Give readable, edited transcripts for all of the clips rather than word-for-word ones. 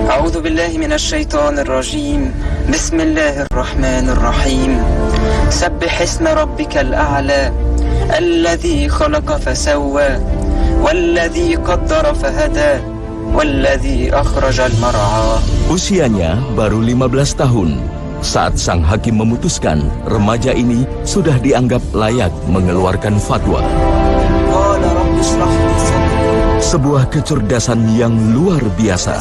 أعوذ بالله من الشيطان الرجيم بسم الله الرحمن الرحيم سبح اسم ربك الأعلى الذي خلق فسوى والذي قدر فهدى والذي أخرج المرعى. Usianya baru 15 tahun saat sang hakim memutuskan remaja ini sudah dianggap layak mengeluarkan fatwa. Sebuah kecerdasan yang luar biasa.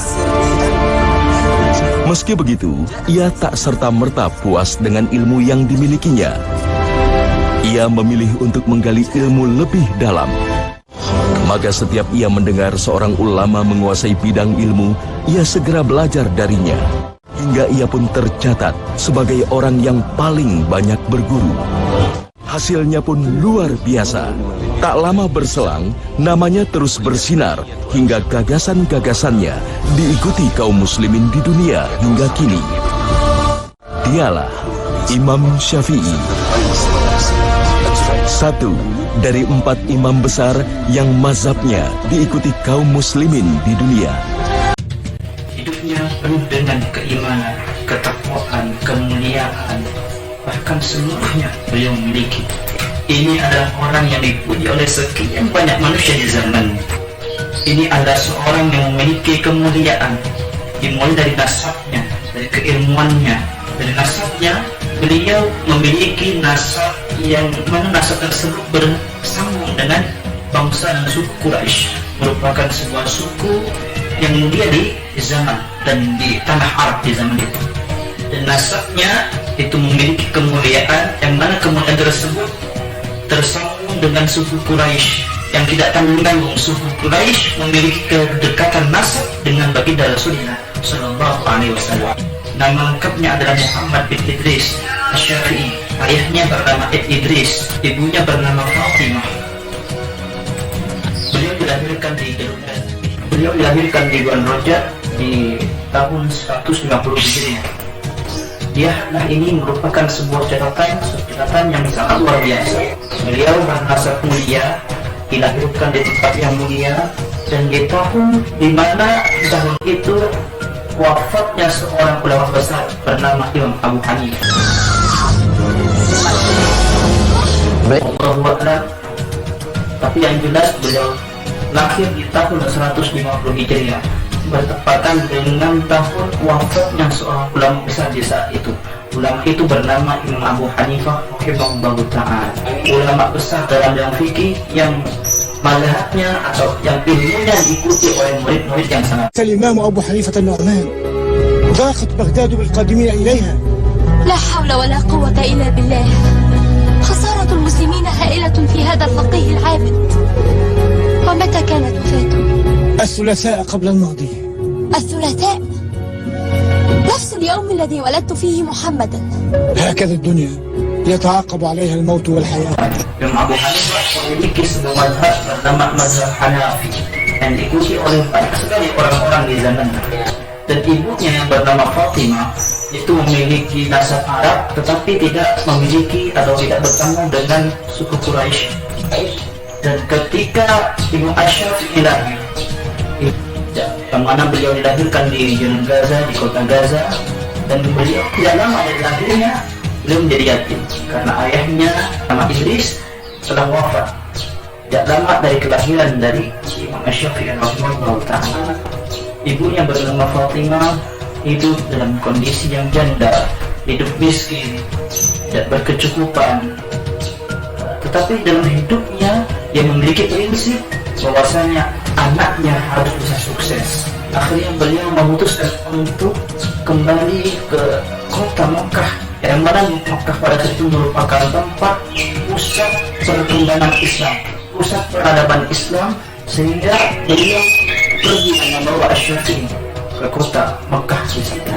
Meski begitu, ia tak serta-merta puas dengan ilmu yang dimilikinya. Ia memilih untuk menggali ilmu lebih dalam. Maka setiap ia mendengar seorang ulama menguasai bidang ilmu, ia segera belajar darinya. Hingga ia pun tercatat sebagai orang yang paling banyak berguru. Hasilnya pun luar biasa. Tak lama berselang, namanya terus bersinar hingga gagasan-gagasannya diikuti kaum muslimin di dunia hingga kini. Dialah Imam Syafi'i. Satu dari 4 imam besar yang mazhabnya diikuti kaum muslimin di dunia. Hidupnya penuh dengan keimanan, ketakwaan, kemuliaan, bahkan seluruhnya beliau memiliki. Ini adalah orang yang dipuji oleh sekian banyak manusia di zaman. Ini adalah seorang yang memiliki kemuliaan, dimulai dari nasabnya, dari keilmuannya. Dari nasabnya, beliau memiliki nasab yang mana nasab tersebut bersambung dengan bangsa dan suku Quraisy, merupakan sebuah suku yang mulia di zaman dan di tanah Arab di zaman itu. Dan nasabnya itu memiliki kemuliaan yang mana kemuliaan tersebut tersambung dengan suku Quraisy yang tidak tanggung-tanggung. Suku Quraisy memiliki kedekatan nasab dengan baginda Rasulullah Shallallahu Alaihi Wasallam. Nama lengkapnya adalah Muhammad bin Idris Asy-Syafi'i. Ayahnya bernama Idris, ibunya bernama Fatimah. Beliau dilahirkan di bulan Rajab di tahun 150 Hijriah. Nah, ini merupakan sebuah catatan yang sangat luar biasa. Beliau bernasab mulia, dilahirkan di tempat yang mulia, dan di tahun di mana tahun itu wafatnya seorang ulama besar bernama Imam Abu Hanifah. Tapi yang jelas beliau lahir di tahun 150 Hijriah, bertepatan dengan tahun wafatnya seorang ulama besar di saat itu. Ulama itu bernama Imam Abu Hanifah rahimahullahu ta'ala. Ulama besar dalam bidang fikih yang mazhabnya atau yang ilmunya diikuti oleh murid-murid yang sangat. الإمام أبو حنيفة النعمان ضاقت بغداد بالقادمين إليها. لا حول ولا قوة إلا بالله. خسارة المسلمين هائلة في هذا الفقيه العابد. ومتى كانت وفاته؟ الثلاثاء قبل الماضي. الثلاثاء نفس اليوم الذي ولدت فيه محمدا. هكذا الدنيا يتعاقب عليها الموت والحياة. Imam Abu Hanifah memiliki sebuah mazhab bernama mazhab Hanafi yang diikuti oleh banyak sekali orang-orang di zaman. Dan ibunya yang bernama Fatimah itu memiliki nasab Arab tetapi tidak memiliki atau tidak bertanggung dengan suku Quraisy. Dan ketika Imam Asy-Syafi'i lahir, yang mana beliau dilahirkan di Jalur Gaza, di kota Gaza, dan beliau tidak lama dari lahirnya beliau menjadi yatim karena ayahnya nama Idris telah wafat. Tidak lama dari kelahiran dari Imam Asy-Syafi'i rahimahullah ta'ala, ibunya bernama Fatimah hidup dalam kondisi yang janda, hidup miskin, tidak berkecukupan. Tetapi dalam hidupnya dia memiliki prinsip bahwasanya anaknya harus bisa sukses. Akhirnya beliau memutuskan untuk kembali ke kota Mekah, yang mana Mekah pada saat itu merupakan tempat pusat perkembangan Islam, pusat peradaban Islam, sehingga beliau pergi membawa Asy-Syafi'i ke kota Mekah di sana.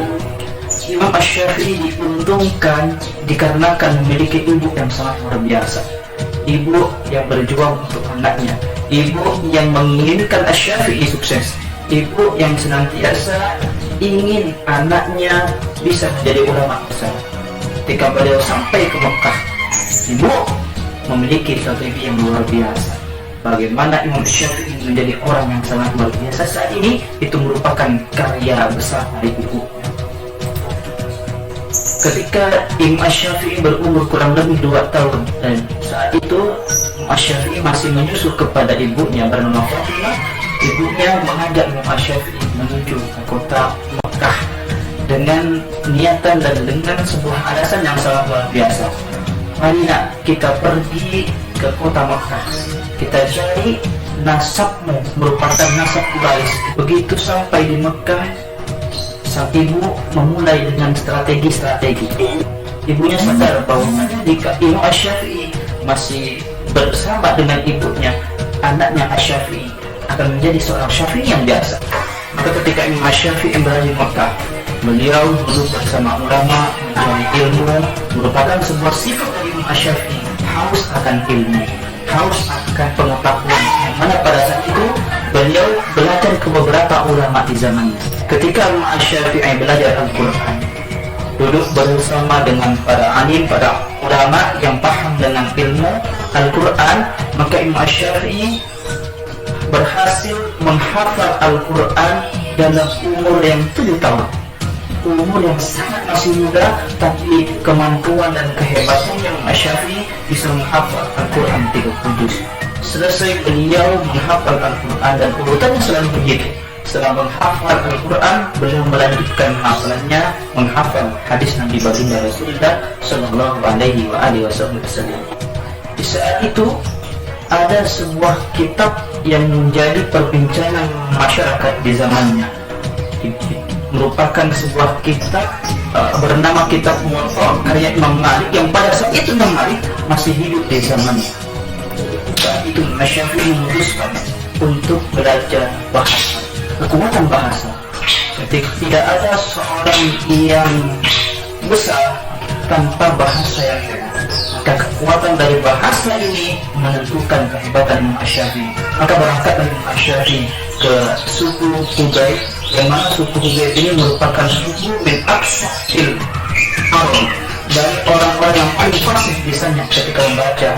Imam Asy-Syafi'i diuntungkan dikarenakan memiliki ibu yang sangat luar biasa. Ibu yang berjuang untuk anaknya, ibu yang menginginkan Asy-Syafi'i sukses, ibu yang senantiasa ingin anaknya bisa menjadi ulama besar. Ketika beliau sampai ke Mekah, ibu memiliki strategi yang luar biasa. Bagaimana Imam Syafi'i menjadi orang yang sangat luar biasa saat ini, itu merupakan karya besar dari ibu. Ketika Imam Syafi'i berumur kurang lebih 2 tahun, dan saat itu Imam Syafi'i masih menyusul kepada ibunya bernama Fatimah. Ibunya mengajak Imam Syafi'i menuju ke kota Mekah dengan niatan dan dengan sebuah alasan yang sangat luar biasa. Mari nak kita pergi ke kota Mekah, kita cari nasabmu merupakan nasab Quraisy. Begitu sampai di Mekah, sang ibu memulai dengan strategi. Ibunya sadar bahwa jika Imam Syafi'i masih bersama dengan ibunya, anaknya Syafi'i akan menjadi seorang Syafi'i yang biasa. Maka ketika Imam Syafi'i berada di Mekah, beliau duduk bersama ulama mencari ilmu. Merupakan sebuah sifat dari Imam Syafi'i, haus akan ilmu, haus akan pengetahuan, yang mana pada saat itu beliau belajar ke beberapa ulama di zamannya. Ketika Imam Syafi'i belajar Al-Quran, duduk bersama dengan para alim, para ulama yang paham dengan ilmu Al-Quran, maka Imam Syafi'i berhasil menghafal Al-Quran dalam umur yang 7 tahun. Umur yang sangat masih muda, tapi kemampuan dan kehebatannya Imam Syafi'i bisa menghafal Al-Quran 30 juz. Selesai beliau menghafal Al-Quran, dan urutannya selalu begitu. Setelah menghafal Al-Quran, beliau melanjutkan hafalannya menghafal hadis Nabi baginda Rasulullah Sallallahu Alaihi Wasallam. Di saat itu ada sebuah kitab yang menjadi perbincangan masyarakat di zamannya. Merupakan sebuah kitab bernama Kitab Muwatta karya Imam Malik, yang pada saat itu Imam Malik masih hidup di zamannya. Saat itu Imam Syafi'i memutuskan untuk belajar bahasa, kekuatan bahasa. Ketika tidak ada seorang yang besar tanpa bahasa yang benar, maka kekuatan dari bahasa ini menentukan kehebatan Imam Syafi'i. Maka berangkatlah Imam Syafi'i ke suku Hudayy, yang mana suku Hudayy ini merupakan suku min aqsal Arab, dari orang-orang yang paling fasih bisanya ketika membaca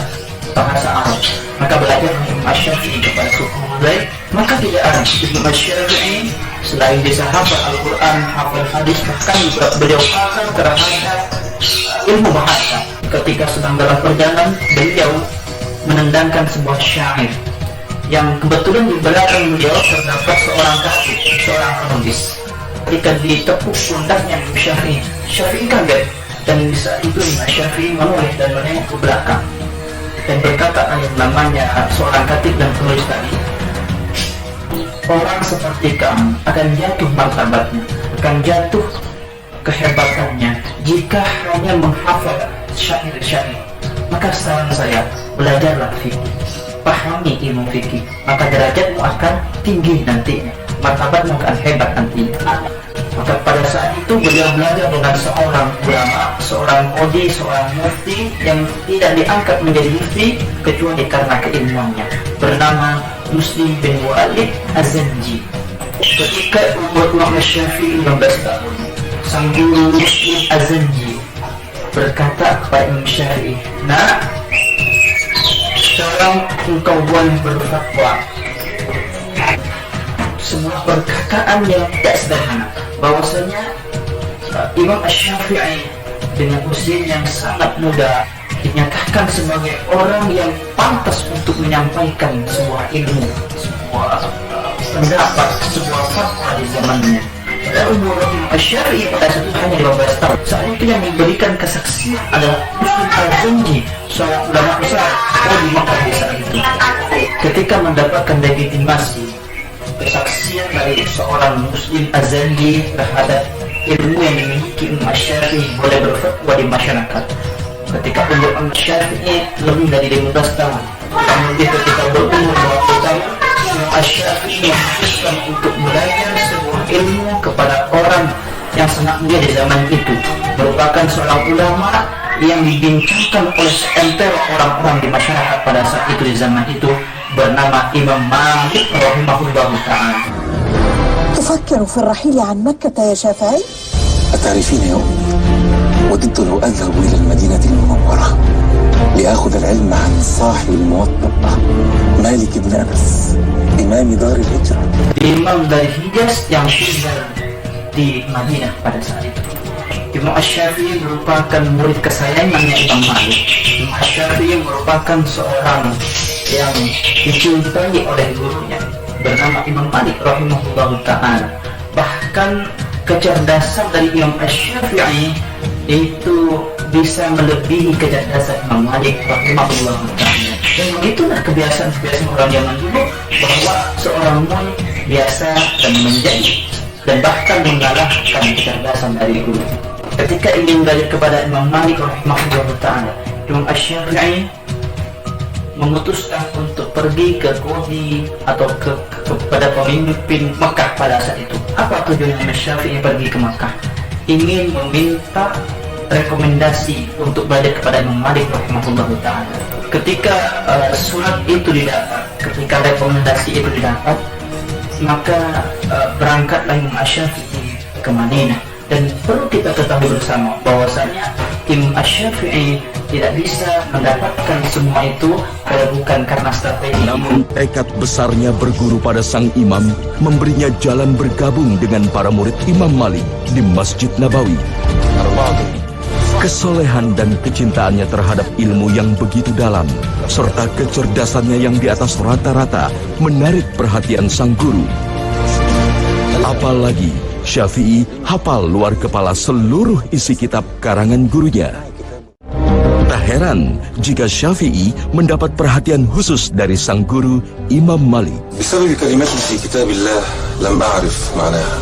bahasa Arab. Maka belajar Imam Syafi'i kepada suku Hudayy, maka tidak ada Imam Syafi'i selain bisa hafal Al-Quran, hafal hadis, bahkan juga beliau pakar terhadap ilmu bahasa. Ketika sedang dalam perjalanan, beliau menendangkan sebuah syair yang kebetulan di belakang beliau terdapat seorang kafir, seorang penulis. Ketika ditepuk pundaknya Imam Syafi'i, Syafi'i kaget, dan bisa itu Imam Syafi'i menoleh dan menengok ke belakang dan berkata yang namanya seorang katib dan penulis tadi, orang seperti kamu akan jatuh martabatnya, akan jatuh kehebatannya jika hanya menghafal syair-syair. Maka saran saya, belajarlah fikih, pahami ilmu fikih, maka derajatmu akan tinggi nantinya, martabatmu akan hebat nantinya. Maka pada saat itu beliau belajar dengan seorang ulama, seorang qadhi, seorang mufti yang tidak diangkat menjadi mufti kecuali karena keilmuannya, bernama Muslim bin Walid Az-Zanji. Ketika umur Imam Syafi'i 15 tahun, sang guru Muslim Az-Zanji berkata kepada Imam Syafi'i, "Nak, sekarang engkau boleh berfatwa." Sebuah perkataan yang tidak sederhana, bahwasanya Imam Syafi'i dengan usia yang sangat muda dinyatakan sebagai orang yang pantas untuk menyampaikan sebuah ilmu, sebuah pendapat, sebuah fatwa di zamannya. Pada umur Imam Syafi'i pada saat itu hanya 15 tahun. Saat itu yang memberikan kesaksian adalah Muslim Az-Zanji, seorang ulama besar di Mekah di saat itu. Ketika mendapatkan legitimasi kesaksian dari seorang Muslim Az-Zanji terhadap ilmu yang dimiliki Imam Syafi'i boleh berfatwa di masyarakat. Ketika umur Imam Syafi'i lebih dari 15 tahun, kemudian ketika berumur 20 tahun, Imam Syafi'i memutuskan untuk belajar sebuah ilmu kepada orang yang sangat mulia di zaman itu, merupakan seorang ulama yang dibincangkan oleh seantero orang-orang di masyarakat pada saat itu di zaman itu, bernama Imam Malik rahimahullah ta'ala. تفكر في الرحيل عن مكة يا شافعي؟ أتعرفين يا أمي، وددت لو أذهب إلى المدينة المنورة لآخذ العلم عن صاحب الموطأ مالك بن أنس إمام دار الهجرة. Imam dari Hijaz yang tinggal di Madinah pada saat itu. Imam Asy-Syafi'i merupakan murid kesayangannya Imam Malik. Imam Asy-Syafi'i merupakan seorang yang dicintai oleh gurunya bernama Imam Malik rahimahullahu ta'ala. Bahkan kecerdasan dari Imam Asy-Syafi'i itu bisa melebihi kecerdasan Imam Malik rahimahullahu ta'ala. Dan begitulah kebiasaan-kebiasaan orang zaman dulu, bahwa seorang murid biasa dan menjadi dan bahkan mengalahkan kecerdasan dari guru. Ketika ingin belajar kepada Imam Malik rahimahullahu ta'ala, Imam Asy-Syafi'i memutuskan untuk pergi ke Qadhi atau kepada pemimpin Mekah pada saat itu. Apa tujuan Imam Asy-Syafi'i pergi ke Mekah? Ingin meminta rekomendasi untuk belajar kepada Imam Malik rahimahullahu ta'ala. Ketika surat itu didapat, ketika rekomendasi itu didapat, maka berangkatlah Imam Asy-Syafi'i ke Madinah. Dan perlu kita ketahui bersama bahwasanya Imam Asy-Syafi'i tidak bisa mendapatkan semua itu kalau bukan karena strategi. Namun tekad besarnya berguru pada sang imam memberinya jalan bergabung dengan para murid Imam Malik di Masjid Nabawi. Kesolehan dan kecintaannya terhadap ilmu yang begitu dalam, serta kecerdasannya yang di atas rata-rata menarik perhatian sang guru. Apalagi Syafi'i hafal luar kepala seluruh isi kitab karangan gurunya. Tak heran jika Syafi'i mendapat perhatian khusus dari sang guru Imam Malik. بسبب كلمات في كتاب الله لم أعرف معناها.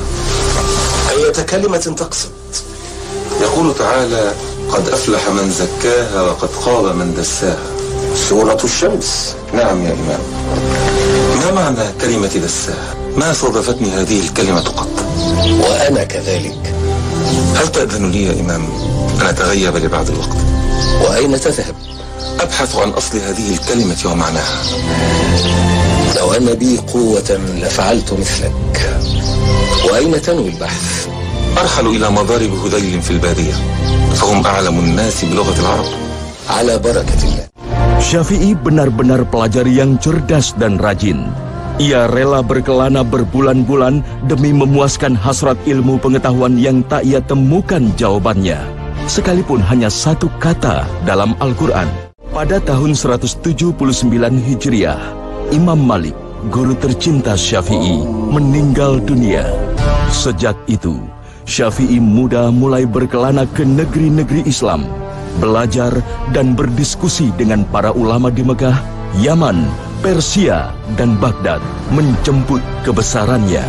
أية كلمة تقصد؟ يقول تعالى: قد أفلح من زكاها وقد خاب من دساها. سورة الشمس. نعم يا إمام. ما معنى كلمة دساها؟ ما صادفتني هذه الكلمة قط. وأنا كذلك. هل تأذن لي يا إمام أن أتغيب لبعض الوقت؟ وأين تذهب؟ أبحث عن أصل هذه الكلمة ومعناها. لو أن بي قوة لفعلت مثلك. وأين تنوي البحث؟ أرحل إلى مضارب هذيل في البادية، فهم أعلم الناس بلغة العرب. على بركة الله. Syafi'i benar-benar pelajari yang cerdas dan rajin. Ia rela berkelana berbulan-bulan demi memuaskan hasrat ilmu pengetahuan yang tak ia temukan jawabannya, sekalipun hanya satu kata dalam Al-Quran. Pada tahun 179 Hijriah, Imam Malik, guru tercinta Syafi'i, meninggal dunia. Sejak itu, Syafi'i muda mulai berkelana ke negeri-negeri Islam, belajar dan berdiskusi dengan para ulama di Mekah, Yaman, Persia, dan Baghdad, menjemput kebesarannya.